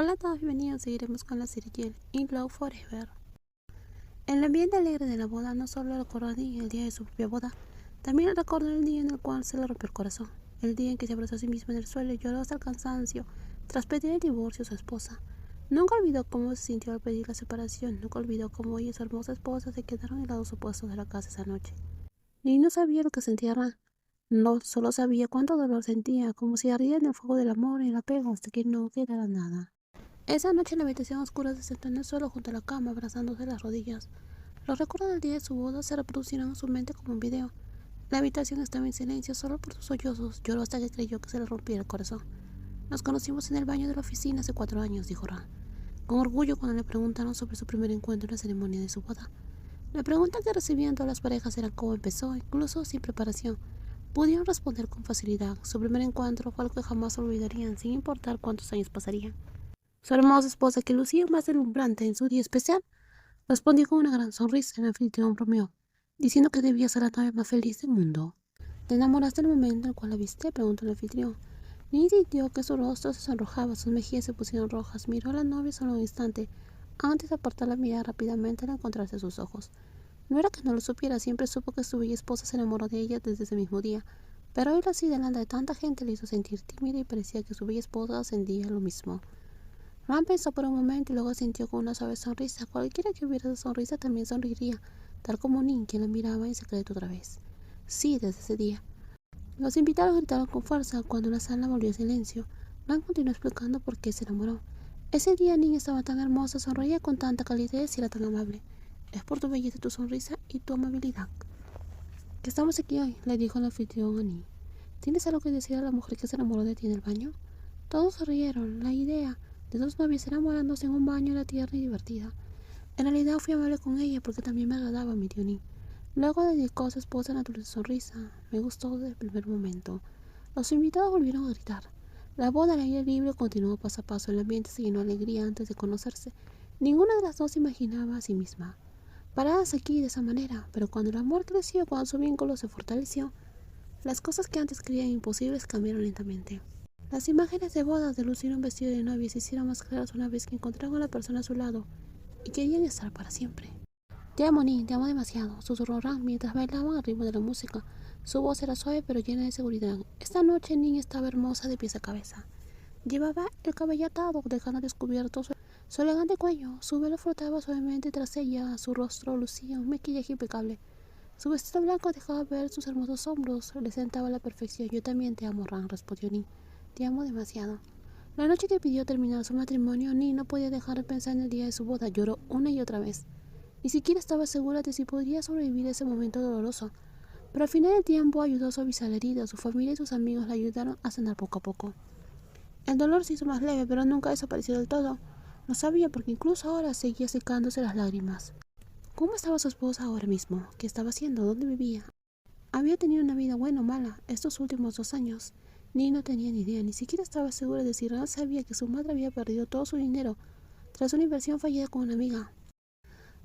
Hola a todos, bienvenidos. Seguiremos con la serie In Love Forever. El ambiente alegre de la boda no solo recordó a Dean el día de su propia boda, también recordó el día en el cual se le rompió el corazón, el día en que se abrazó a sí mismo en el suelo y lloró hasta el cansancio tras pedir el divorcio a su esposa. Nunca olvidó cómo se sintió al pedir la separación, nunca olvidó cómo ella y su hermosa esposa se quedaron en lados opuestos de la casa esa noche. Dean no sabía lo que sentía Ran, no solo sabía cuánto dolor sentía, como si ardía en el fuego del amor y el apego hasta que no quedara nada. Esa noche en la habitación oscura se sentó en el suelo junto a la cama, abrazándose las rodillas. Los recuerdos del día de su boda se reproducieron en su mente como un video. La habitación estaba en silencio, solo por sus sollozos. Lloró hasta que creyó que se le rompiera el corazón. Nos conocimos en el baño de la oficina hace 4 años, dijo Ran, con orgullo cuando le preguntaron sobre su primer encuentro en la ceremonia de su boda. La pregunta que recibían todas las parejas era cómo empezó, incluso sin preparación. Pudieron responder con facilidad. Su primer encuentro fue algo que jamás olvidarían, sin importar cuántos años pasarían. Su hermosa esposa, que lucía más deslumbrante en su día especial, respondió con una gran sonrisa. El anfitrión bromeó, diciendo que debía ser la novia más feliz del mundo. ¿Te enamoraste del momento en el cual la viste?, preguntó el anfitrión. Ni sintió que su rostro se sonrojaba, sus mejillas se pusieron rojas. Miró a la novia solo un instante, antes de apartar la mirada rápidamente al encontrarse sus ojos. No era que no lo supiera, siempre supo que su bella esposa se enamoró de ella desde ese mismo día, pero oírlo así delante de tanta gente le hizo sentir tímida y parecía que su bella esposa sentía lo mismo. Ran pensó por un momento y luego sintió con una suave sonrisa. Cualquiera que viera esa sonrisa también sonreiría, tal como Nin, quien la miraba en secreto otra vez. Sí, desde ese día. Los invitados gritaron con fuerza cuando la sala volvió a silencio. Ran continuó explicando por qué se enamoró. Ese día Nin estaba tan hermosa, sonreía con tanta calidez y era tan amable. Es por tu belleza, tu sonrisa y tu amabilidad que estamos aquí hoy, le dijo el anfitrión a Nin. ¿Tienes algo que decir a la mujer que se enamoró de ti en el baño? Todos se rieron. La idea de dos novias enamorándose en un baño era tierna y divertida. En realidad fui amable con ella porque también me agradaba mi tío Nin. Luego dedicó a su esposa una dulce sonrisa. Me gustó desde el primer momento. Los invitados volvieron a gritar. La boda al aire libre continuó paso a paso. El ambiente se llenó de alegría antes de conocerse. Ninguna de las dos se imaginaba a sí misma paradas aquí de esa manera, pero cuando el amor creció, cuando su vínculo se fortaleció, las cosas que antes creían imposibles cambiaron lentamente. Las imágenes de bodas de lucir un vestido de novia se hicieron más claras una vez que encontraron a la persona a su lado y querían estar para siempre. Te amo, Nin, te amo demasiado, susurró Ran mientras bailaban al ritmo de la música. Su voz era suave pero llena de seguridad. Esta noche Nin estaba hermosa de pies a cabeza. Llevaba el cabello atado, dejando descubierto su elegante cuello. Su velo flotaba suavemente tras ella, su rostro lucía un maquillaje impecable. Su vestido blanco dejaba ver sus hermosos hombros, le sentaba a la perfección. Yo también te amo, Ran, respondió Nin. Te amo demasiado. La noche que pidió terminar su matrimonio, Nin no podía dejar de pensar en el día de su boda. Lloró una y otra vez. Ni siquiera estaba segura de si podría sobrevivir ese momento doloroso. Pero al final del tiempo ayudó a suavizar la herida. Su familia y sus amigos la ayudaron a sanar poco a poco. El dolor se hizo más leve, pero nunca desapareció del todo. Lo sabía porque incluso ahora seguía secándose las lágrimas. ¿Cómo estaba su esposa ahora mismo? ¿Qué estaba haciendo? ¿Dónde vivía? Había tenido una vida buena o mala estos últimos 2 años. Ni no tenía ni idea, ni siquiera estaba segura de si Ran sabía que su madre había perdido todo su dinero tras una inversión fallida con una amiga,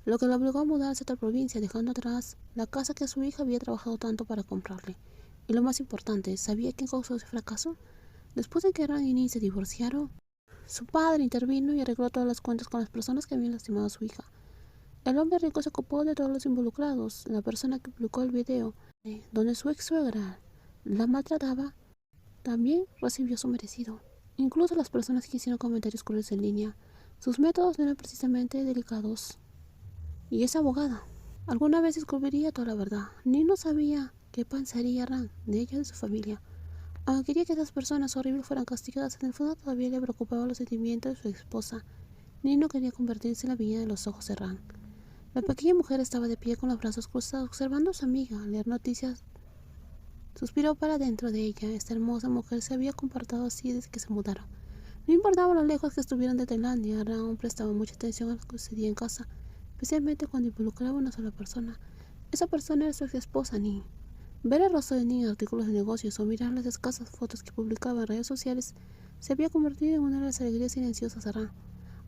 lo que lo obligó a mudarse a otra provincia, dejando atrás la casa que su hija había trabajado tanto para comprarle. Y lo más importante, ¿sabía quién causó ese fracaso? Después de que Ran y Nin se divorciaron, su padre intervino y arregló todas las cuentas con las personas que habían lastimado a su hija. El hombre rico se ocupó de todos los involucrados. La persona que publicó el video donde su ex suegra la maltrataba también recibió su merecido. Incluso las personas que hicieron comentarios crueles en línea. Sus métodos no eran precisamente delicados. Y es abogada. Alguna vez descubriría toda la verdad. Ni no sabía qué pensaría Ran de ella y de su familia. Aunque quería que esas personas horribles fueran castigadas, en el fondo todavía le preocupaban los sentimientos de su esposa. Ni no quería convertirse en la villana de los ojos de Ran. La pequeña mujer estaba de pie con los brazos cruzados, observando a su amiga leer noticias. Suspiró para dentro de ella. Esta hermosa mujer se había comportado así desde que se mudaron. No importaba lo lejos que estuvieran de Tailandia, Ran prestaba mucha atención a lo que sucedía en casa, especialmente cuando involucraba a una sola persona. Esa persona era su ex esposa, Nin. Ver el rostro de Nin en artículos de negocios o mirar las escasas fotos que publicaba en redes sociales se había convertido en una de las alegrías silenciosas de Ran.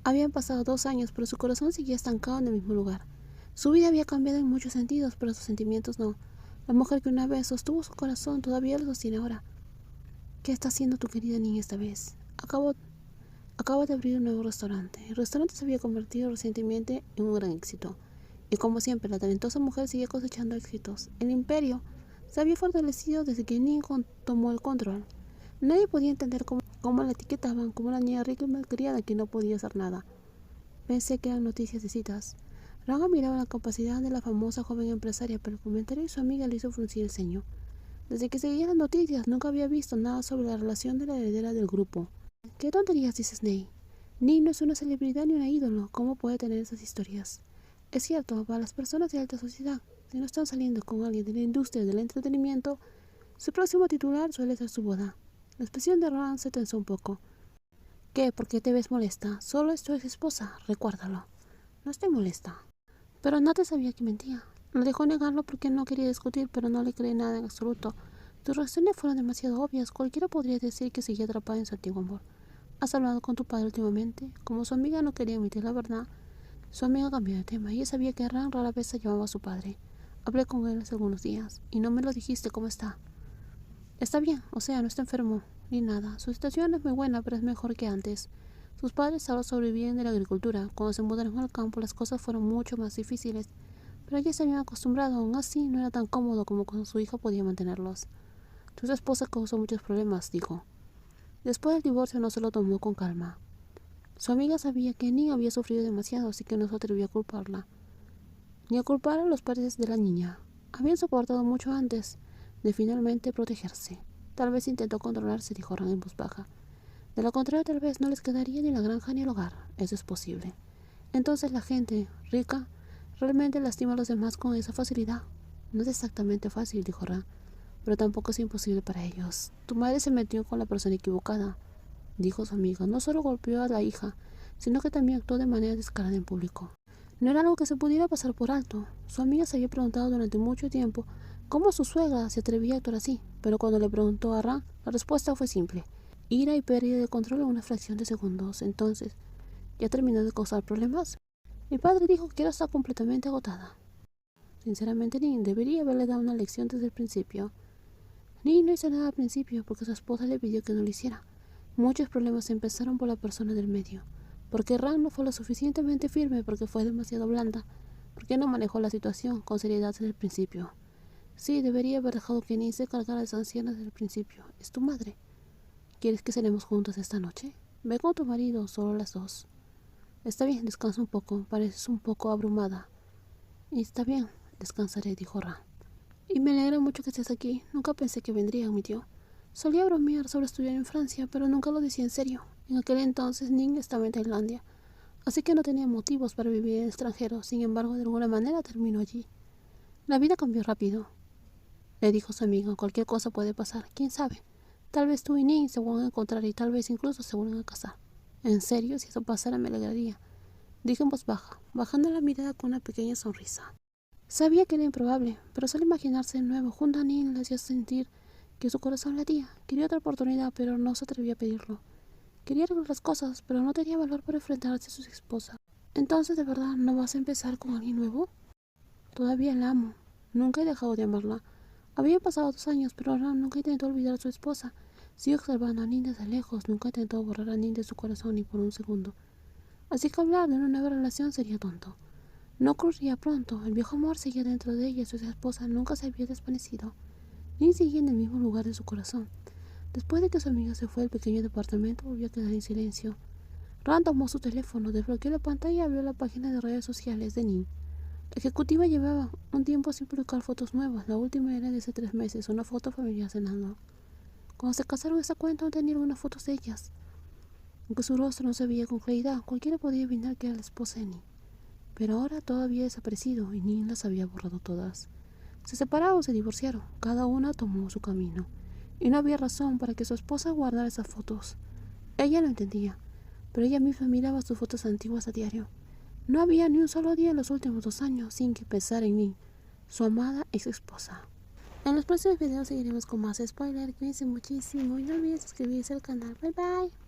Habían pasado 2 años, pero su corazón seguía estancado en el mismo lugar. Su vida había cambiado en muchos sentidos, pero sus sentimientos no. La mujer que una vez sostuvo su corazón todavía lo sostiene ahora. ¿Qué está haciendo tu querida niña esta vez? Acabó Acaba de abrir un nuevo restaurante. El restaurante se había convertido recientemente en un gran éxito. Y como siempre, la talentosa mujer seguía cosechando éxitos. El imperio se había fortalecido desde que Ning tomó el control. Nadie podía entender cómo la etiquetaban como una niña rica y malcriada que no podía hacer nada. Pensé que eran noticias de citas. Ranga miraba la capacidad de la famosa joven empresaria, pero el comentario de su amiga le hizo fruncir el ceño. Desde que seguía las noticias, nunca había visto nada sobre la relación de la heredera del grupo. ¿Qué tonterías dices, Ney? Ning no es una celebridad ni un ídolo. ¿Cómo puede tener esas historias? Es cierto, para las personas de alta sociedad, si no están saliendo con alguien de la industria del entretenimiento, su próximo titular suele ser su boda. La expresión de Ran se tensó un poco. ¿Qué? ¿Por qué te ves molesta? Solo es tu ex esposa, recuérdalo. No estoy molesta. Pero Nate sabía que mentía. Lo dejó negarlo porque no quería discutir, pero no le creé nada en absoluto. Tus reacciones fueron demasiado obvias. Cualquiera podría decir que seguía atrapada en su antiguo amor. ¿Has hablado con tu padre últimamente? Como su amiga no quería admitir la verdad, su amiga cambió de tema. Ella sabía que Ran rara vez se llamaba a su padre. Hablé con él hace algunos días y no me lo dijiste. ¿Cómo está? Está bien, o sea, no está enfermo ni nada. Su situación es muy buena, pero es mejor que antes. Sus padres solo sobrevivían de la agricultura. Cuando se mudaron al campo, las cosas fueron mucho más difíciles. Pero ellos se habían acostumbrado. Aún así, no era tan cómodo como cuando su hija podía mantenerlos. Tu esposa causó muchos problemas, dijo. Después del divorcio no se lo tomó con calma. Su amiga sabía que Ning había sufrido demasiado, así que no se atrevió a culparla, ni a culpar a los padres de la niña. Habían soportado mucho antes de finalmente protegerse. Tal vez intentó controlarse, dijo Ran en voz baja. De lo contrario, tal vez no les quedaría ni la granja ni el hogar. Eso es posible. Entonces la gente rica realmente lastima a los demás con esa facilidad. No es exactamente fácil, dijo Ran, pero tampoco es imposible para ellos. Tu madre se metió con la persona equivocada, dijo su amiga. No solo golpeó a la hija, sino que también actuó de manera descarada en público. No era algo que se pudiera pasar por alto. Su amiga se había preguntado durante mucho tiempo cómo su suegra se atrevía a actuar así, pero cuando le preguntó a Ran, la respuesta fue simple: ira y pérdida de control en una fracción de segundos. Entonces, ¿ya terminó de causar problemas? Mi padre dijo que ahora está completamente agotada. Sinceramente, Ning debería haberle dado una lección desde el principio. Ning no hizo nada al principio porque su esposa le pidió que no lo hiciera. Muchos problemas empezaron por la persona del medio. Porque Ran no fue lo suficientemente firme, porque fue demasiado blanda, porque no manejó la situación con seriedad desde el principio. Sí, debería haber dejado que Ning se cargara de esa anciana desde el principio. Es tu madre. ¿Quieres que cenemos juntos esta noche? Ve con tu marido, solo las dos. Está bien, descansa un poco. Pareces un poco abrumada. Y está bien, descansaré, dijo Ran. Y me alegra mucho que estés aquí. Nunca pensé que vendría, admitió. Solía bromear sobre estudiar en Francia, pero nunca lo decía en serio. En aquel entonces Ning estaba en Tailandia, así que no tenía motivos para vivir en el extranjero. Sin embargo, de alguna manera terminó allí. La vida cambió rápido, le dijo su amigo. Cualquier cosa puede pasar, quién sabe. Tal vez tú y Ning se van a encontrar y tal vez incluso se vuelvan a casar. En serio, si eso pasara me alegraría, dijo en voz baja, bajando la mirada con una pequeña sonrisa. Sabía que era improbable, pero solo imaginarse de nuevo junto a Ning le hacía sentir que su corazón latía. Quería otra oportunidad, pero no se atrevía a pedirlo. Quería arreglar las cosas, pero no tenía valor para enfrentarse a su esposa. Entonces, ¿de verdad no vas a empezar con alguien nuevo? Todavía la amo. Nunca he dejado de amarla. Habían pasado 2 años, pero ahora nunca intentó olvidar a su esposa. Sigo observando a Nin desde lejos. Nunca intentó borrar a Nin de su corazón ni por un segundo. Así que hablar de una nueva relación sería tonto. No ocurría pronto. El viejo amor seguía dentro de ella y su esposa nunca se había desvanecido. Nin seguía en el mismo lugar de su corazón. Después de que su amiga se fue al pequeño departamento, volvió a quedar en silencio. Ran tomó su teléfono, desbloqueó la pantalla y abrió la página de redes sociales de Nin. La ejecutiva llevaba un tiempo sin publicar fotos nuevas. La última era de hace 3 meses, una foto familiar cenando. Cuando se casaron, esa cuenta no tenía algunas fotos de ellas. Aunque su rostro no se veía con claridad, cualquiera podía adivinar que era la esposa de Nin. Pero ahora todo había desaparecido y Nin las había borrado todas. Se separaron o se divorciaron. Cada una tomó su camino. Y no había razón para que su esposa guardara esas fotos. Ella lo entendía, pero ella misma miraba sus fotos antiguas a diario. No había ni un solo día en los últimos 2 años sin que pensar en Nin, su amada ex esposa. En los próximos videos seguiremos con más spoilers. Cuídense muchísimo y no olviden suscribirse al canal. Bye bye.